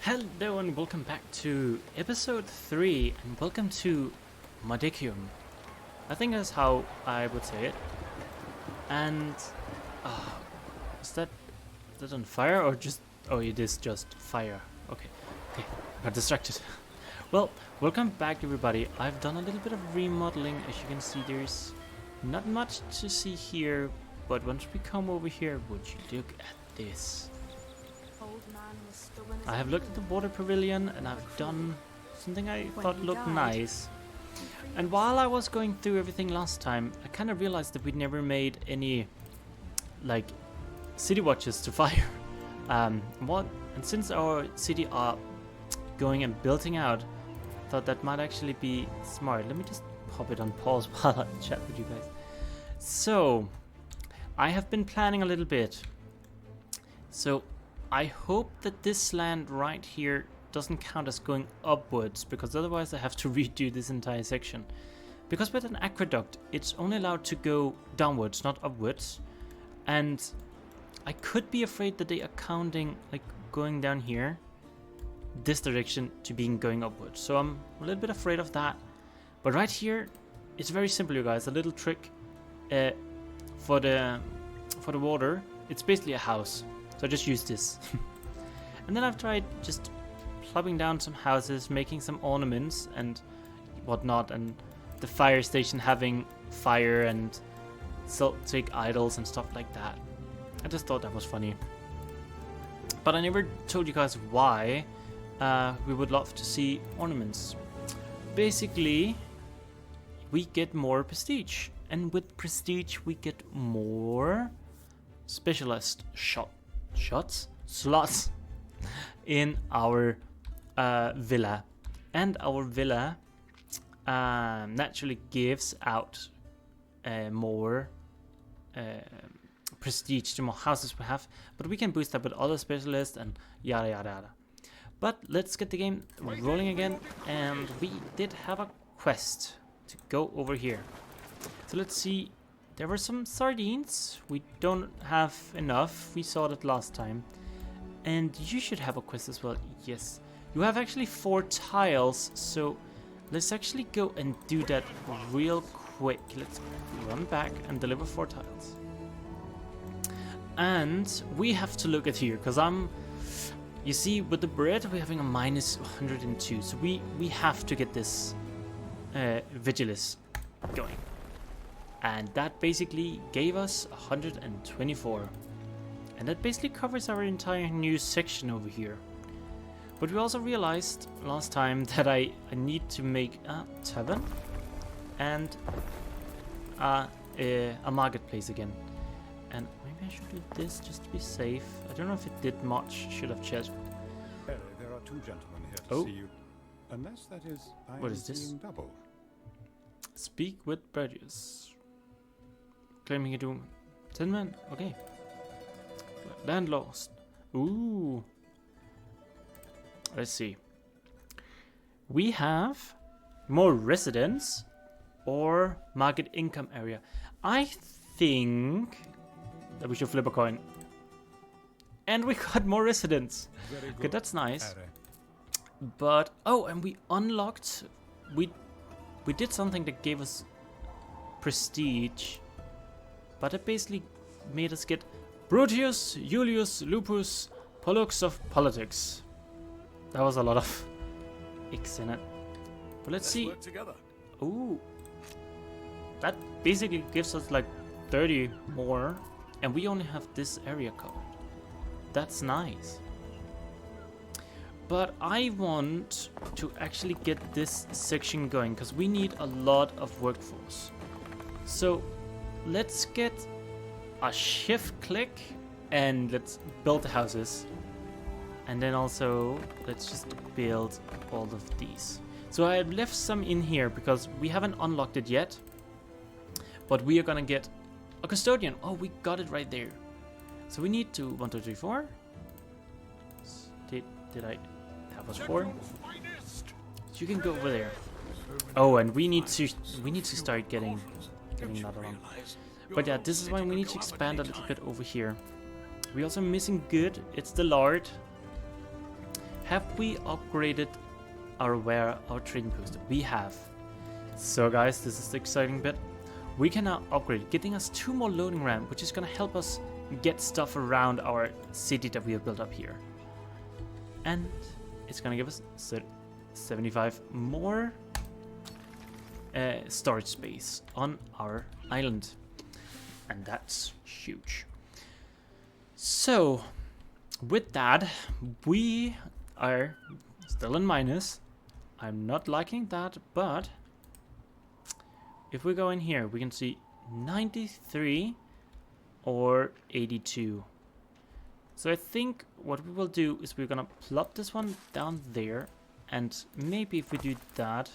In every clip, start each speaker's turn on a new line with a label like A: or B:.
A: Hello and welcome back to episode 3 and welcome to Modicium. I think that's how I would say it. And is that on fire or just it is just fire. Okay, I got distracted. Well, welcome back everybody. I've done a little bit of remodeling. As you can see, there's not much to see here, but once we come over here, would you look at this? I have looked at the water pavilion and I've done something I thought looked nice. And while I was going through everything last time, I kind of realized that we'd never made any like city watches to fire. And since our city are going and building out, I thought that might actually be smart. Let me just pop it on pause while I chat with you guys. So I have been planning a little bit. So I hope that this land right here doesn't count as going upwards, because otherwise I have to redo this entire section. Because with an aqueduct, it's only allowed to go downwards, not upwards. And I could be afraid that they are counting like going down here, this direction, to being going upwards. So I'm a little bit afraid of that. But right here, it's very simple, you guys. A little trick for the water. It's basically a house. So I just use this. And then I've tried just plopping down some houses, making some ornaments and whatnot, and the fire station having fire and Celtic idols and stuff like that. I just thought that was funny. But I never told you guys why we would love to see ornaments. Basically, we get more prestige. And with prestige, we get more specialist slots in our villa, and our villa naturally gives out more prestige the more houses we have, but we can boost that with other specialists and yada yada yada. But let's get the game rolling again, and we did have a quest to go over here. So let's see. There were some sardines. We don't have enough. We saw that last time. And you should have a quest as well. Yes. You have actually 4 tiles. So let's actually go and do that real quick. Let's run back and deliver 4 tiles. And we have to look at here. Because you see, with the bread, we're having a minus 102. So we have to get this Vigilis going. And that basically gave us 124. And that basically covers our entire new section over here. But we also realized last time that I need to make a tavern and a marketplace again. And maybe I should do this just to be safe. I don't know if it did much. Should have checked.
B: There are 2 gentlemen here to see you. Unless that is,
A: what is this?
B: Double.
A: Speak with Burgess. Claiming a doom. 10 men? Okay. Land lost. Ooh. Let's see. We have more residents or market income area. I think that we should flip a coin. And we got more residents. Okay, that's nice. But and we unlocked. We did something that gave us prestige. But it basically made us get Brutius, Julius, Lupus, Pollux of Politics. That was a lot of X in it. But let's see.
B: Work together.
A: Ooh. That basically gives us like 30 more. And we only have this area covered. That's nice. But I want to actually get this section going, because we need a lot of workforce. So let's get a shift click and let's build the houses. And then also let's just build all of these. So I have left some in here because we haven't unlocked it yet. But we are gonna get a custodian. Oh, we got it right there. So we need to 1, 2, 3, 4. Did I? That was 4. You can go over there. Oh, and we need to start getting another one. But yeah, this is why we need to expand a little bit over here. We're also missing good. It's the lard. have we upgraded our trading post? We have. So guys, this is the exciting bit. We can now upgrade, getting us 2 more loading ramp, which is gonna help us get stuff around our city that we have built up here. And it's gonna give us 75 more storage space on our island. And that's huge. So, with that, we are still in minus. I'm not liking that, but if we go in here, we can see 93 or 82. So I think what we will do is we're gonna plop this one down there, and maybe if we do that,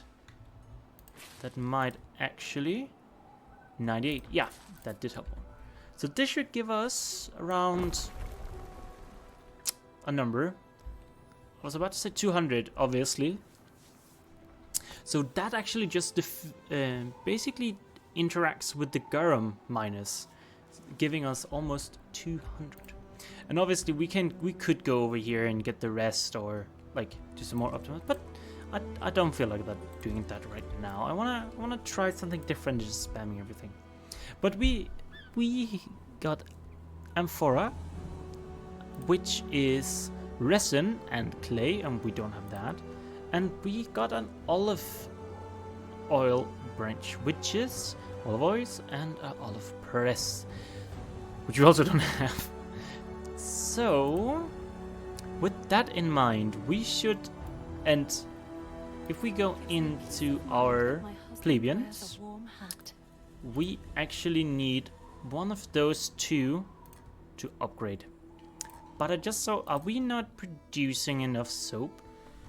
A: that might actually 98. Yeah, that did help. So this should give us around a number. I was about to say 200, obviously. So that actually just basically interacts with the garum minus, giving us almost 200. And obviously we could go over here and get the rest, or like do some more optimal, but I don't feel like doing that right now. I wanna try something different than just spamming everything. But we got amphora, which is resin and clay, and we don't have that. And we got an olive oil branch, which is olive oils and olive press, which we also don't have. So, with that in mind, we should, and if we go into our plebeians, we actually need one of those 2 to upgrade. But I just saw, are we not producing enough soap?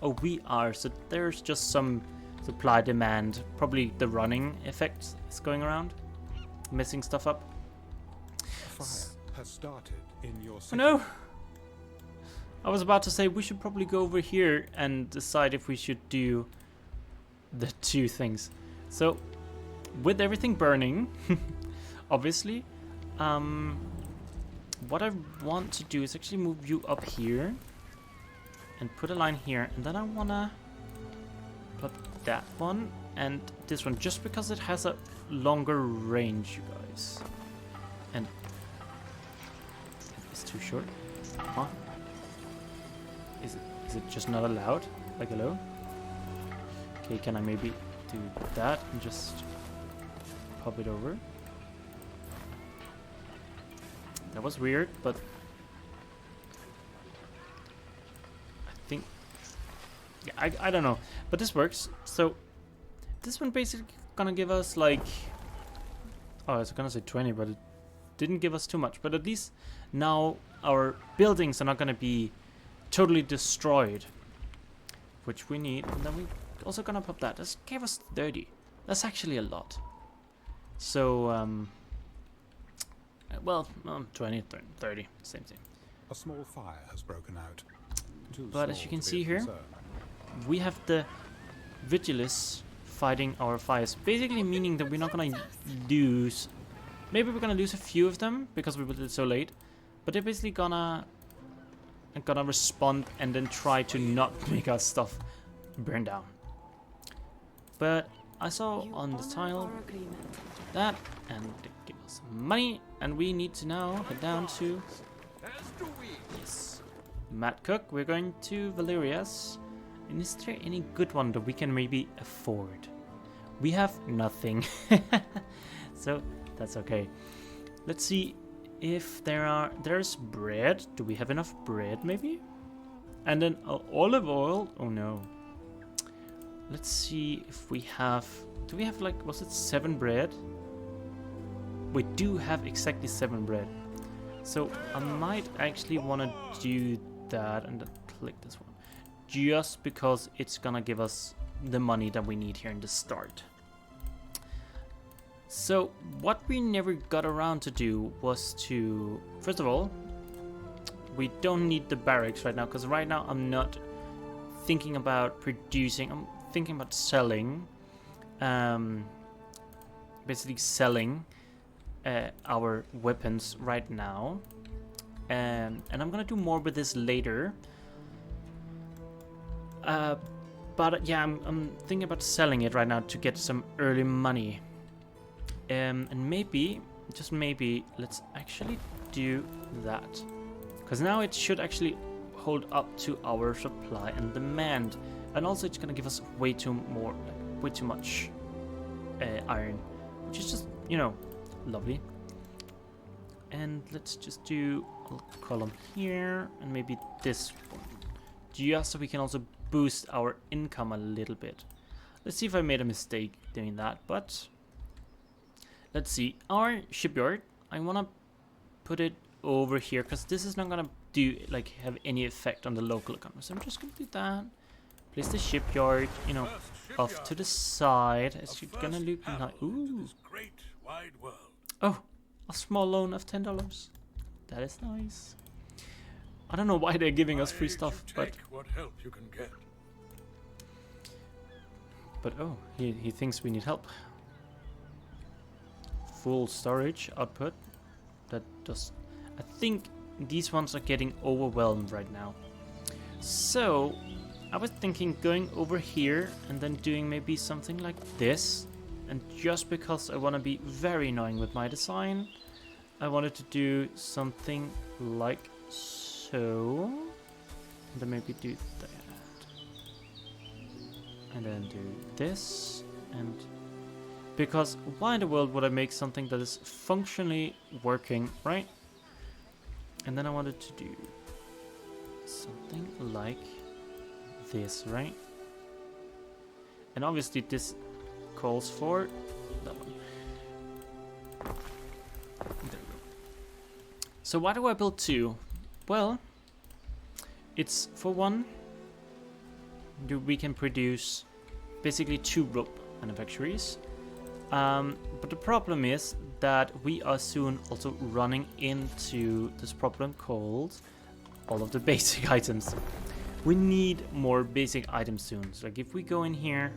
A: Oh, we are, so there's just some supply demand, probably the running effect is going around, messing stuff up.
B: A fire has started in your city.
A: Oh no! I was about to say we should probably go over here and decide if we should do the 2 things. So, with everything burning, obviously, what I want to do is actually move you up here and put a line here, and then I wanna put that one and this one, just because it has a longer range, you guys. And it's too short. Huh? Is it just not allowed? Like, hello? Okay, can I maybe do that and just pop it over? That was weird, but I think, yeah, I don't know, but this works. So this one basically gonna give us like, oh, I was gonna say 20, but it didn't give us too much. But at least now our buildings are not gonna be totally destroyed, which we need. And then we also gonna pop that. This gave us 30. That's actually a lot. So well, 20, 30, same thing.
B: A small fire has broken out.
A: But as you can see here, we have the Vigilus fighting our fires, basically meaning that we're not gonna lose. Maybe we're gonna lose a few of them because we built it so late, but they're basically gonna respond and then try to not make our stuff burn down. But I saw on the tile that, and they give us money, and we need to now head down to, yes, Matt Cook. We're going to Valeria's. And is there any good one that we can maybe afford? We have nothing. So that's okay. Let's see if there's bread. Do we have enough bread maybe? And then olive oil. Oh no. Let's see if we have, do we have like, was it 7 bread? We do have exactly 7 bread. So I might actually want to do that and then click this one, just because it's gonna give us the money that we need here in the start. So what we never got around to do was to, first of all, we don't need the barracks right now, because right now I'm not thinking about producing, I'm thinking about selling, basically selling our weapons right now, and I'm gonna do more with this later. But yeah, I'm thinking about selling it right now to get some early money. And maybe, just maybe, let's actually do that. Because now it should actually hold up to our supply and demand. And also it's gonna give us way too much iron. Which is just, you know, lovely. And let's just do a column here. And maybe this one. Just so we can also boost our income a little bit. Let's see if I made a mistake doing that, but let's see. Our shipyard, I want to put it over here because this is not going to do like have any effect on the local economy. So I'm just going to do that. Place the shipyard, you know, off to the side. It's going to look nice. Ooh. Oh, a small loan of $10. That is nice. I don't know why they're giving us free stuff, but
C: what help you can get.
A: But oh, he thinks we need help. Full storage output. That does. I think these ones are getting overwhelmed right now. So I was thinking going over here and then doing maybe something like this. And just because I want to be very annoying with my design, I wanted to do something like so. And then maybe do that. And then do this. And because why in the world would I make something that is functionally working, right? And then I wanted to do something like this, right? And obviously this calls for that one. There we go. So why do I build two? Well, it's for one, we can produce basically 2 rope manufactories. But the problem is that we are soon also running into this problem called all of the basic items. We need more basic items soon. So like if we go in here,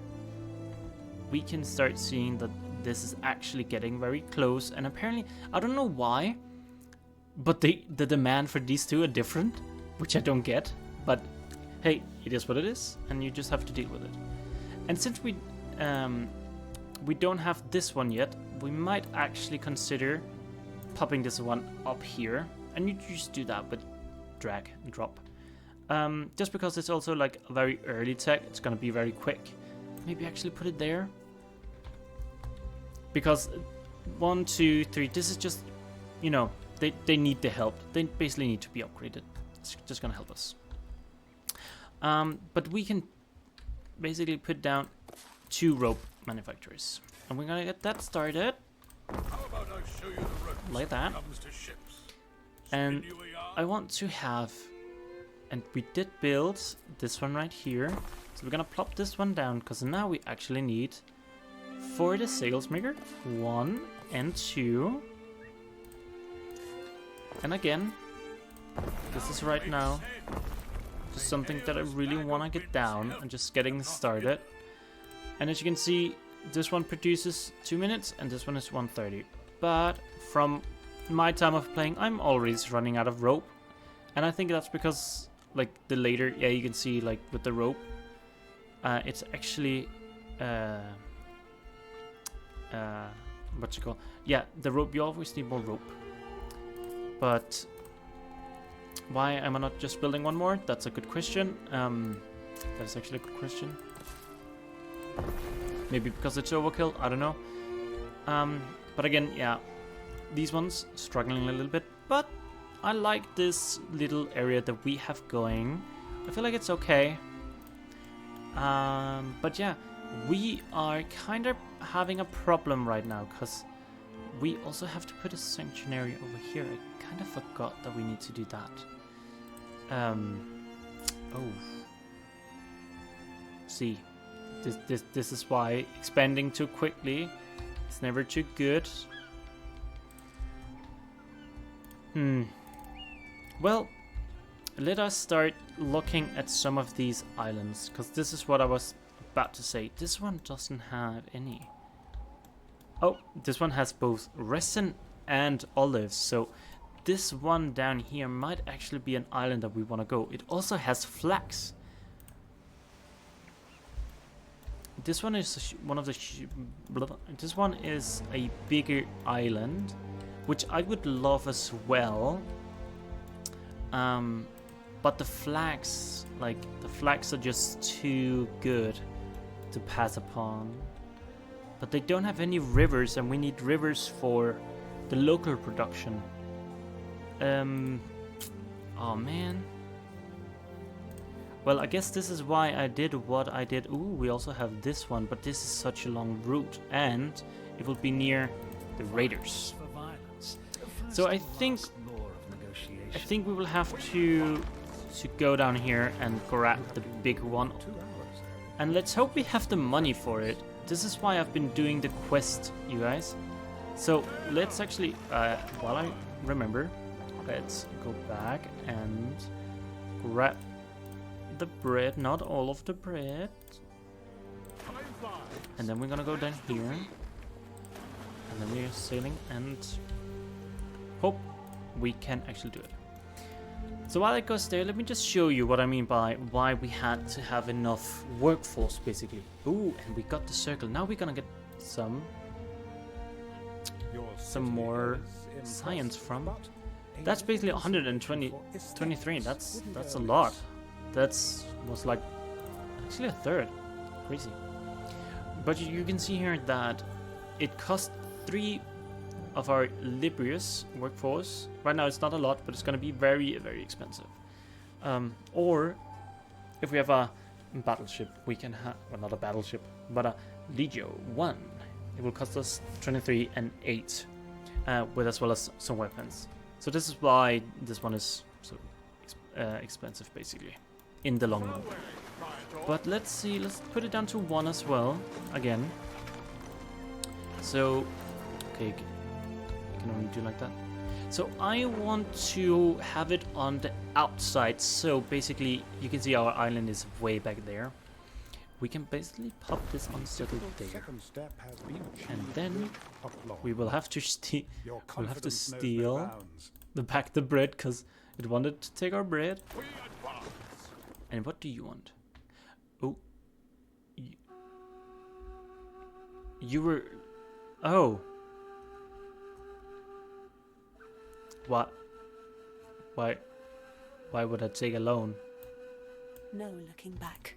A: we can start seeing that this is actually getting very close. And apparently, I don't know why, but the demand for these two are different, which I don't get. But hey, it is what it is, and you just have to deal with it. And since we don't have this one yet, we might actually consider popping this one up here. And you just do that with drag and drop. Just because it's also like a very early tech, it's gonna be very quick. Maybe actually put it there. Because 1, 2, 3, this is just, you know, they need the help. They basically need to be upgraded. It's just gonna help us. But we can basically put down 2 rope manufacturers. And we're gonna get that started.
C: How about I show you the ropes
A: like
C: when
A: that.
C: it comes to ships?
A: And
C: Spin you a yarn?
A: I want to have, and we did build this one right here. So we're gonna plop this one down because now we actually need for the sails maker 1 and 2. And again, this is right now just something that I really want to get down and just getting started. And as you can see, this one produces 2 minutes and this one is 1:30. But from my time of playing, I'm always running out of rope. And I think that's because like the later, yeah, you can see like with the rope, it's actually what's it called? Yeah, the rope, you always need more rope. But why am I not just building one more? That's a good question. That's actually a good question. Maybe because it's overkill, I don't know. But again, yeah, these ones struggling a little bit, but I like this little area that we have going. I feel like it's okay. But yeah, we are kind of having a problem right now because we also have to put a sanctuary over here. I kind of forgot that we need to do that. Oh. See, this is why expanding too quickly is never too good. Well, let us start looking at some of these islands, because this is what I was about to say. This one doesn't have any. Oh, this one has both resin and olives, so this one down here might actually be an island that we want to go. It also has flax. this one is one of the this one is a bigger island, which I would love as well. But the flags, like the flags, are just too good to pass upon. But they don't have any rivers, and we need rivers for the local production. Oh man. Well, I guess this is why I did what I did. Ooh, we also have this one, but this is such a long route, and it will be near the raiders. So I think we will have to go down here and grab the big one. And let's hope we have the money for it. This is why I've been doing the quest, you guys. So let's actually, while I remember, let's go back and grab the bread, not all of the bread. And then we're gonna go down here. And then we're sailing and hope we can actually do it. So while it goes there, let me just show you what I mean by why we had to have enough workforce, basically. Ooh, and we got the circle. Now we're gonna get some more science from. That's basically 123. That's a lot. That's was like actually a third. Crazy. But you can see here that it cost 3 of our Librius workforce. Right now it's not a lot, but it's going to be very, very expensive. Or if we have a battleship, we can have, well, not a battleship, but a Legio 1. It will cost us 23 and 8, with as well as some weapons. So this is why this one is so expensive, basically, in the long run. But let's see, let's put it down to 1 as well, again. So, okay, I can only do like that. So I want to have it on the outside, so basically you can see our island is way back there. We can basically pop this unsettled there, and then we will have to steal back the bread, because it wanted to take our bread. And what do you want? Oh, you were, oh, what? Why would I take a loan?
D: No looking back.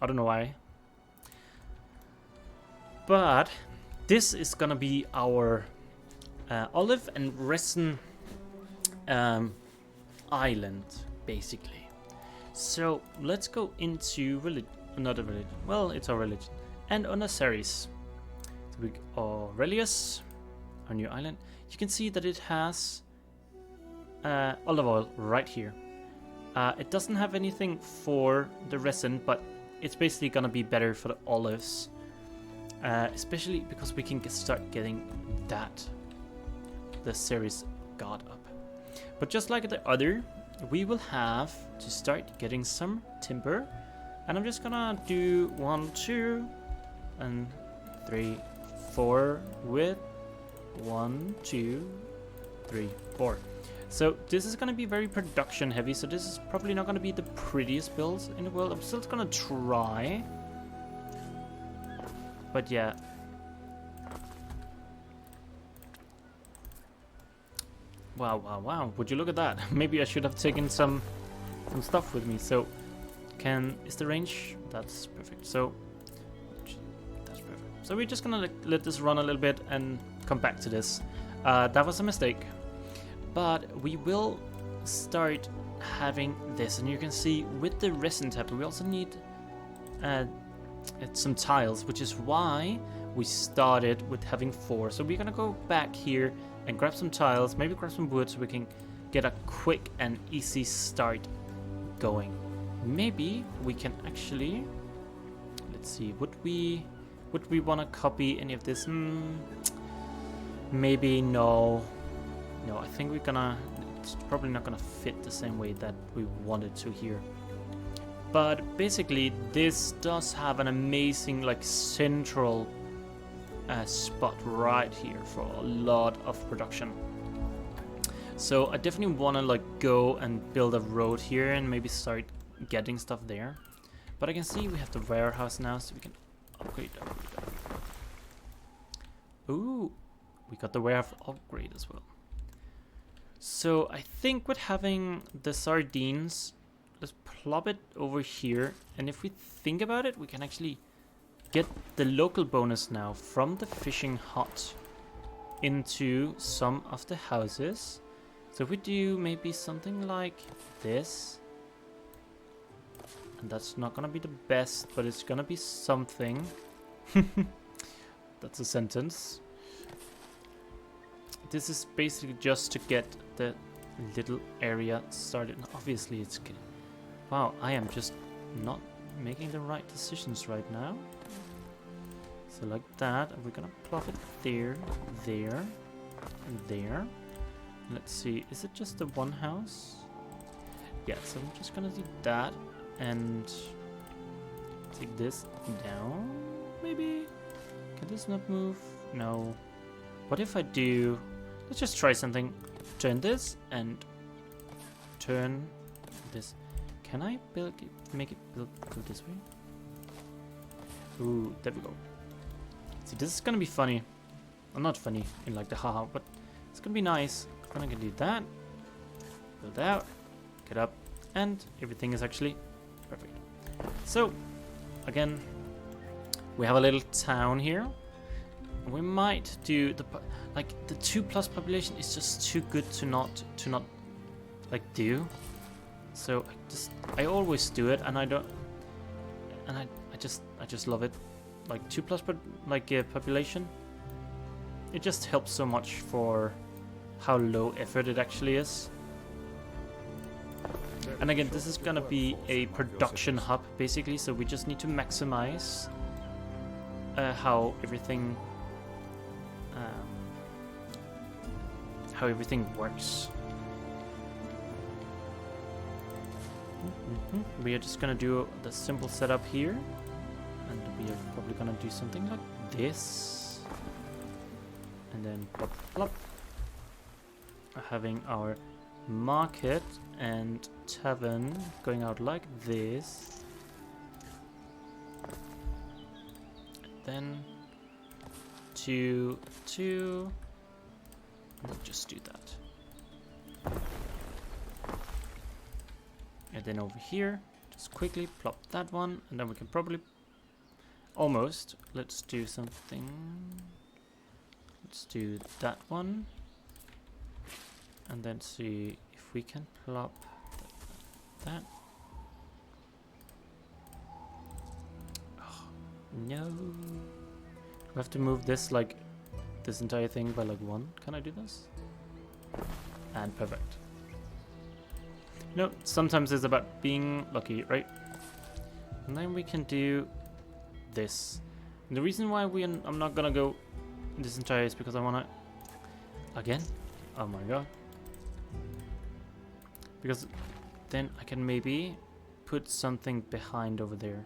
A: I don't know why. But this is gonna be our olive and resin island, basically. So let's go into another religion. Well, it's our religion. And on a series. So we Aurelius, our new island. You can see that it has olive oil right here. It doesn't have anything for the resin, but it's basically gonna be better for the olives, especially because we can start getting the series god up. But just like the other, we will have to start getting some timber, and I'm just gonna do 1, 2, and 3, 4 with 1, 2, 3, 4. So this is going to be very production heavy, so this is probably not going to be the prettiest build in the world. I'm still going to try. But yeah. Wow. Would you look at that? Maybe I should have taken some stuff with me. So is the range? That's perfect. So that's perfect. So we're just going to let this run a little bit and come back to this. That was a mistake. But we will start having this, and you can see with the resin tab we also need some tiles, which is why we started with having 4. So we're gonna go back here and grab some tiles, maybe grab some wood, so we can get a quick and easy start going. Maybe we can actually, let's see, would we want to copy any of this? Maybe no. No, I think it's probably not gonna fit the same way that we wanted to here. But basically, this does have an amazing, like, central spot right here for a lot of production. So I definitely want to, like, go and build a road here and maybe start getting stuff there. But I can see we have the warehouse now, so we can upgrade. Ooh, we got the warehouse upgrade as well. So I think with having the sardines, let's plop it over here. And if we think about it, we can actually get the local bonus now from the fishing hut into some of the houses. So if we do maybe something like this, and that's not gonna be the best, but it's gonna be something. That's a sentence. This is basically just to get the little area started. Obviously it's good. Wow, I am just not making the right decisions right now. So like that, and we're gonna plop it there, there, and there. Let's see, is it just the one house? Yeah, so I'm just gonna do that and take this down, maybe? Can this not move? No. What if I do, let's just try something. Turn this and turn this. Can I build it, make it build go this way? Ooh, there we go. See, this is gonna be funny. Well, not funny in like the haha, but it's gonna be nice. Then I can do that. Build out, get up, and everything is actually perfect. So, again, we have a little town here. We might do the like the 2+ population is just too good to not like do. So I always do it, and I don't, and I just love it. Like 2+ population, it just helps so much for how low effort it actually is. And again, this is gonna be a production hub basically, so we just need to maximize how everything works. We are just gonna do the simple setup here, and we are probably gonna do something like this, and then plop plop, having our market and tavern going out like this, and then 2, 2. We'll just do that. And then over here, just quickly plop that one, and then we can probably almost, let's do something. Let's do that one, and then see if we can plop that. Oh, no. We have to move this like this entire thing by like 1. Can I do this? And perfect. You know, sometimes it's about being lucky, right? And then we can do this. And the reason why I'm not gonna go this entire is because I wanna again. Oh my god. Because then I can maybe put something behind over there.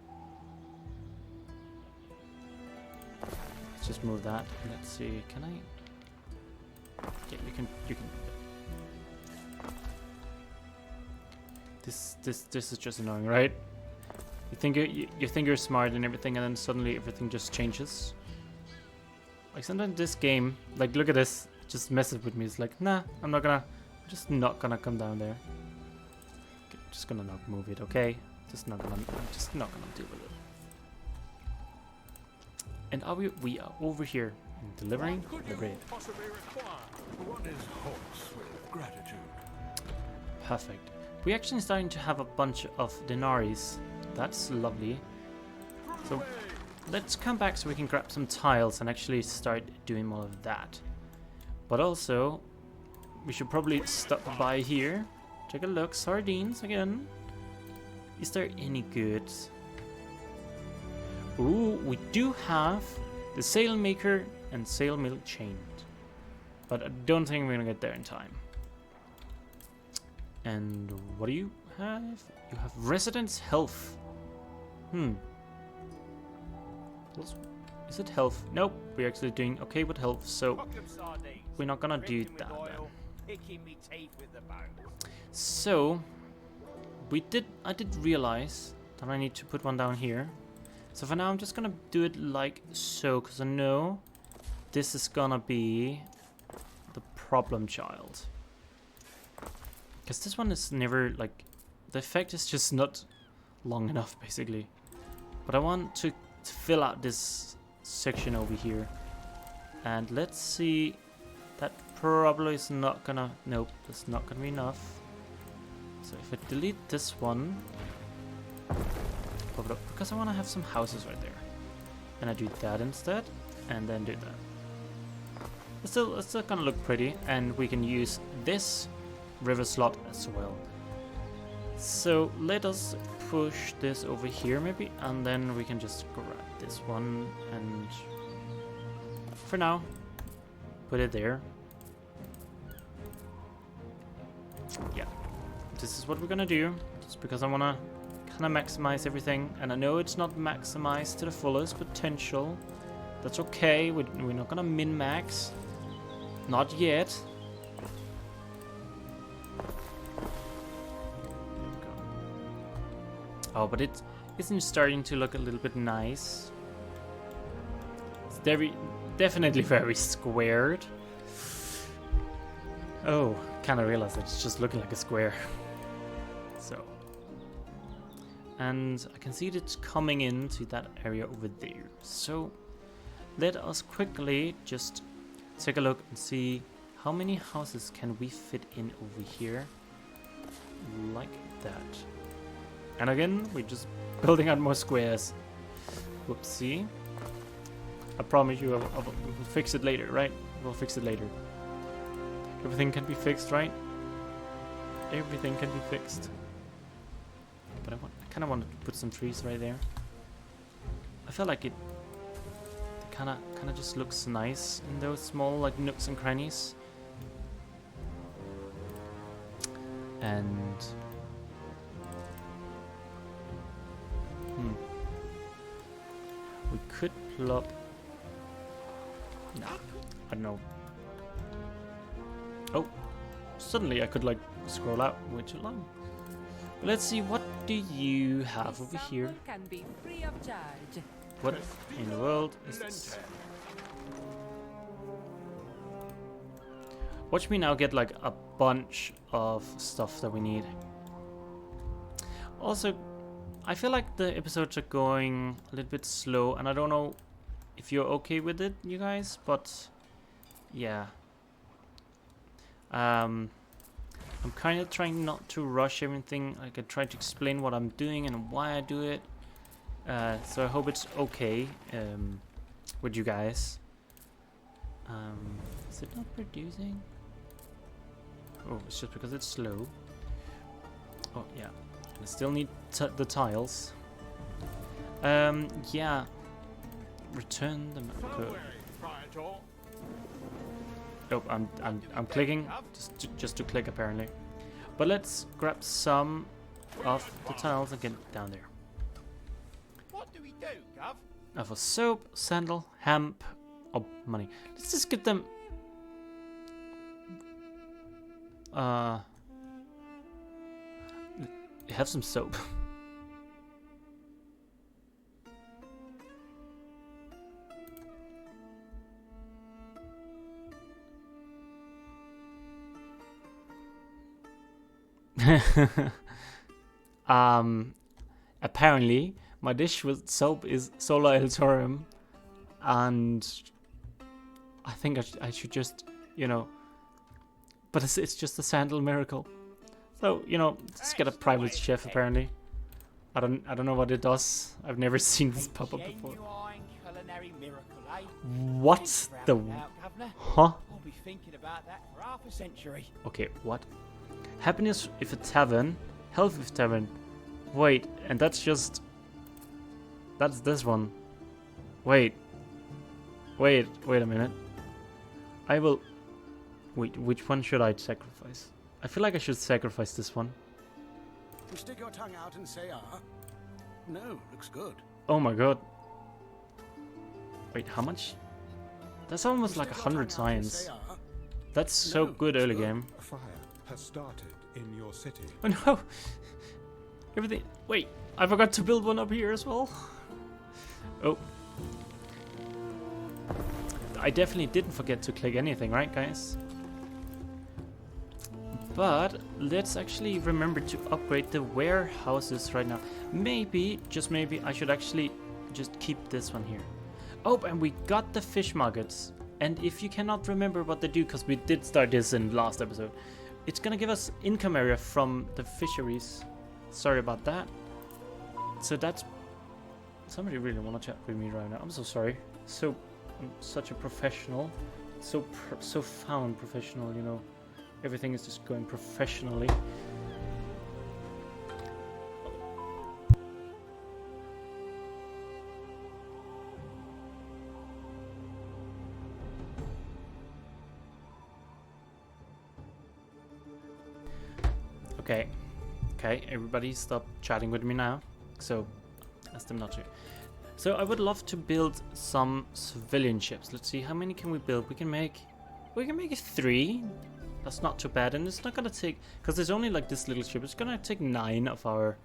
A: Let's just move that. Let's see. Can I? Yeah, you can. This is just annoying, right? You think you think you're smart and everything, and then suddenly everything just changes. Like sometimes this game, like look at this, it just messes with me. It's like, nah, I'm just not gonna come down there. Okay, just gonna not move it, okay? I'm just not gonna deal with it. And we are over here delivering the bread.
C: One is hoarse with gratitude.
A: Perfect. We're actually starting to have a bunch of denaries. That's lovely. So let's come back so we can grab some tiles and actually start doing more of that. But also, we should probably stop by here. Take a look. Sardines again. Is there any good? Ooh, we do have the sail maker and sail mill chained. But I don't think we're gonna get there in time. And what do you have? You have residence health. Is it health? Nope, we're actually doing okay with health, so we're not gonna do that then. So I did realize Don't I need to put one down here? So for now, I'm just gonna do it like so, because I know this is gonna be the problem child. Because this one is never, like, the effect is just not long enough, basically. But I want to fill out this section over here. And let's see, that probably is not gonna, nope, that's not gonna be enough. So if I delete this one, pop it up, because I want to have some houses right there. And I do that instead, and then do that. It's still gonna look pretty, and we can use this river slot as well. So let us push this over here maybe, and then we can just grab this one and for now put it there. Yeah, this is what we're gonna do, just because I wanna kind of maximize everything, and I know it's not maximized to the fullest potential. That's okay, we're not gonna min-max, not yet. Oh, but it isn't starting to look a little bit nice. It's definitely very squared. Oh, kind of realized it's just looking like a square. So, and I can see it it's coming into that area over there. So, let us quickly just take a look and see how many houses can we fit in over here, like that. And again, we're just building out more squares. Whoopsie. I promise you, we'll fix it later, right? We'll fix it later. Everything can be fixed, right? Everything can be fixed. But I kind of wanted to put some trees right there. I feel like it kind of just looks nice in those small like nooks and crannies. And we could plop. No, I don't know. Oh, suddenly I could like scroll out way too long. But let's see, what do you have over here?
E: Can be free of charge.
A: What in the world is this? Watch me now get like a bunch of stuff that we need. Also, I feel like the episodes are going a little bit slow, and I don't know if you're okay with it, you guys, but yeah. I'm kind of trying not to rush everything. Like I try to explain what I'm doing and why I do it. So I hope it's okay with you guys. Is it not producing? Oh, it's just because it's slow. Oh yeah, I still need the tiles. Yeah. Return the map code. Oh, I'm clicking just to click apparently. But let's grab some of the tiles and get down there.
F: What do we do, Gov?
A: I have a soap, sandal, hemp, oh money. Let's just get them. Have some soap. Apparently my dish with soap is Solar Eltorium, and I think I should just, you know, but it's just a sandal miracle. So, you know, just get a private chef apparently. I don't know what it does. I've never seen this pop up before.
F: Culinary miracle, eh?
A: What the huh?
F: I'll be thinking about that for half a century.
A: Okay, what? Happiness if a tavern, health if tavern. Wait, and that's this one. Wait a minute. I will. Wait, which one should I sacrifice? I feel like I should sacrifice this one.
B: You stick your tongue out and say, ah. No, looks good.
A: Oh my god. Wait, how much? That's almost like 100 science. That's so good early game.
B: A fire has started in your city.
A: Oh no! Everything. Wait, I forgot to build one up here as well. Oh. I definitely didn't forget to click anything, right, guys? But let's actually remember to upgrade the warehouses right now. Maybe, just maybe, I should actually just keep this one here. Oh, and we got the fish markets. And if you cannot remember what they do, because we did start this in last episode, it's gonna give us income area from the fisheries. Sorry about that. So that's... Somebody really want to chat with me right now. I'm so sorry. I'm such a professional. So found professional, you know. Everything is just going professionally. Okay. Okay, everybody stop chatting with me now. So, ask them not to. So, I would love to build some civilian ships. Let's see, how many can we build? We can make 3. That's not too bad, and it's not gonna take, because there's only like this little ship. It's gonna take 9 of our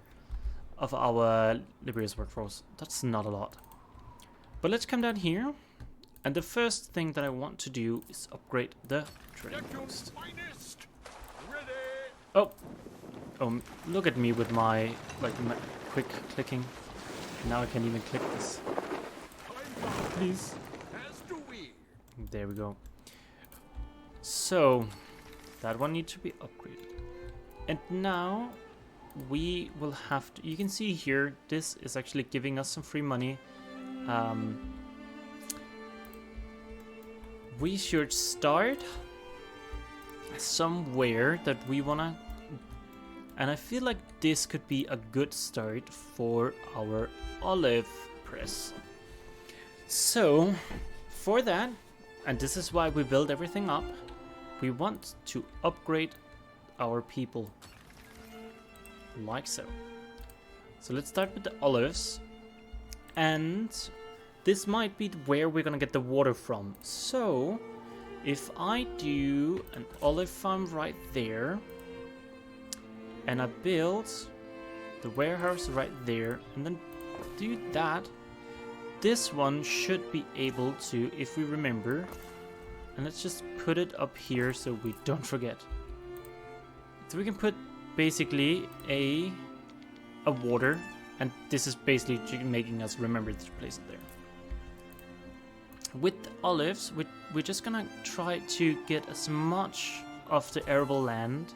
A: Liberia's workforce. That's not a lot. But let's come down here, and the first thing that I want to do is upgrade the trading post. Oh, look at me with my my quick clicking. Now I can't even click this. Please. There we go. So that one needs to be upgraded. And now we will have to, you can see here, this is actually giving us some free money. We should start somewhere that we wanna, and I feel like this could be a good start for our olive press. So for that, and this is why we build everything up, we want to upgrade our people like so. So let's start with the olives, and this might be where we're gonna get the water from. So if I do an olive farm right there, and I build the warehouse right there, and then do that, this one should be able to, if we remember, and let's just put it up here so we don't forget. So we can put basically a water, and this is basically making us remember to place it there. With olives, we're just gonna try to get as much of the arable land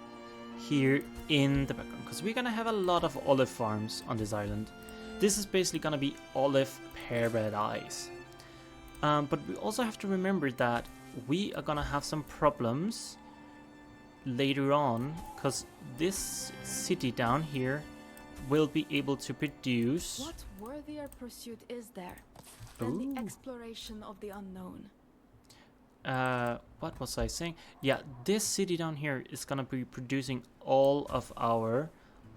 A: here in the background, because we're gonna have a lot of olive farms on this island. This is basically gonna be olive paradise. But we also have to remember that we are gonna have some problems later on, because this city down here will be able to produce...
G: What worthier pursuit is there than the exploration of the unknown?
A: What was I saying? Yeah, this city down here is gonna be producing all of our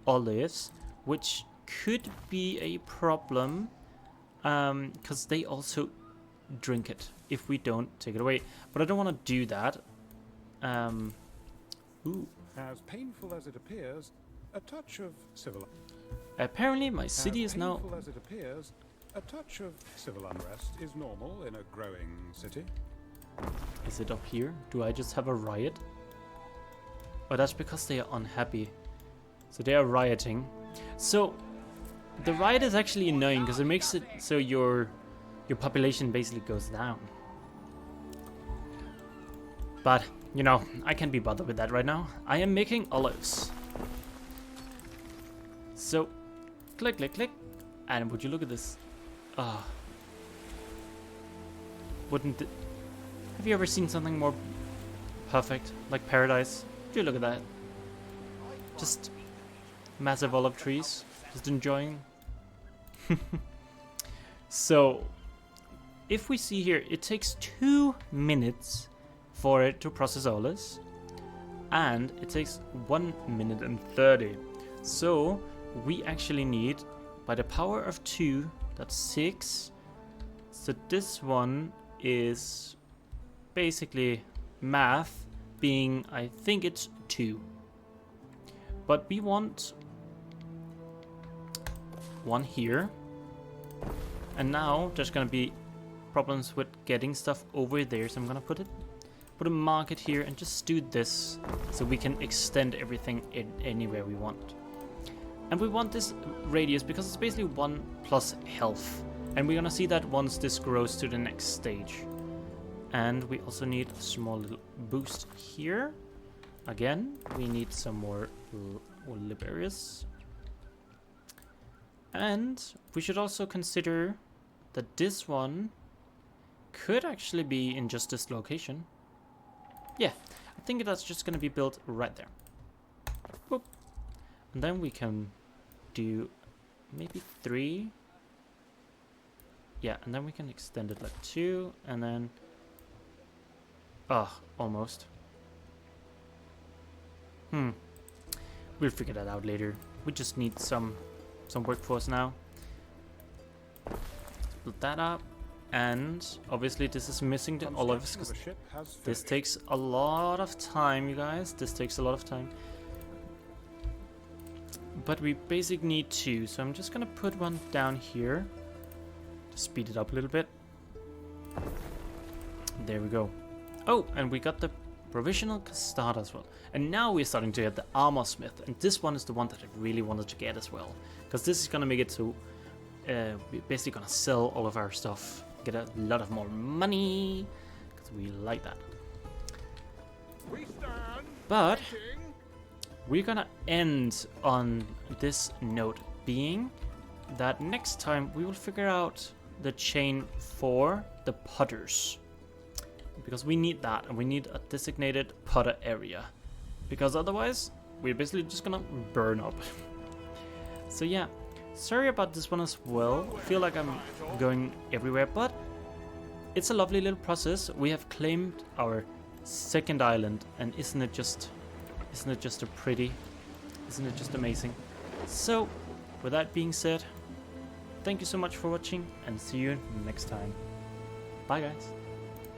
A: olives, which could be a problem, because they also drink it if we don't take it away. But I don't want to do that.
C: As painful as it appears, a touch of civil.
A: Apparently, my city is now.
C: As painful as it appears, a touch of civil unrest is normal in a growing city.
A: Is it up here? Do I just have a riot? Oh, that's because they are unhappy. So they are rioting. So the riot is actually annoying because it makes it so your population basically goes down. But, you know, I can't be bothered with that right now. I am making olives. So, click, click, click. And would you look at this? Ah. Wouldn't it... Have you ever seen something more perfect? Like paradise? Would you look at that? Just massive olive trees. Just enjoying. So, if we see here, it takes 2 minutes for it to process olives, and it takes 1 minute and 30. So we actually need, by the power of 2, that's 6. So this one is basically math being, I think it's 2. But we want one here. And now there's gonna be problems with getting stuff over there, so I'm gonna put a market here and just do this so we can extend everything in anywhere we want. And we want this radius because it's basically 1 plus health. And we're gonna see that once this grows to the next stage. And we also need a small little boost here. Again, we need some more liberius. And we should also consider that this one could actually be in just this location. Yeah, I think that's just gonna be built right there. Boop. And then we can do maybe 3. Yeah, and then we can extend it like 2, and then... Oh, almost. We'll figure that out later. We just need some workforce now. Split that up. And obviously this is missing the olives because this takes a lot of time, you guys. This takes a lot of time. But we basically need 2, so I'm just gonna put one down here to speed it up a little bit. There we go. Oh, and we got the provisional castard as well. And now we're starting to get the armor smith, and this one is the one that I really wanted to get as well, because this is gonna make it so we're basically gonna sell all of our stuff, get a lot of more money, because we like that. But we're gonna end on this note, being that next time we will figure out the chain for the putters, because we need that, and we need a designated putter area, because otherwise we're basically just gonna burn up. So yeah, sorry about this one as well. I feel like I'm going everywhere, but it's a lovely little process. We have claimed our second island, and isn't it just amazing? So with that being said, thank you so much for watching, and see you next time. Bye guys.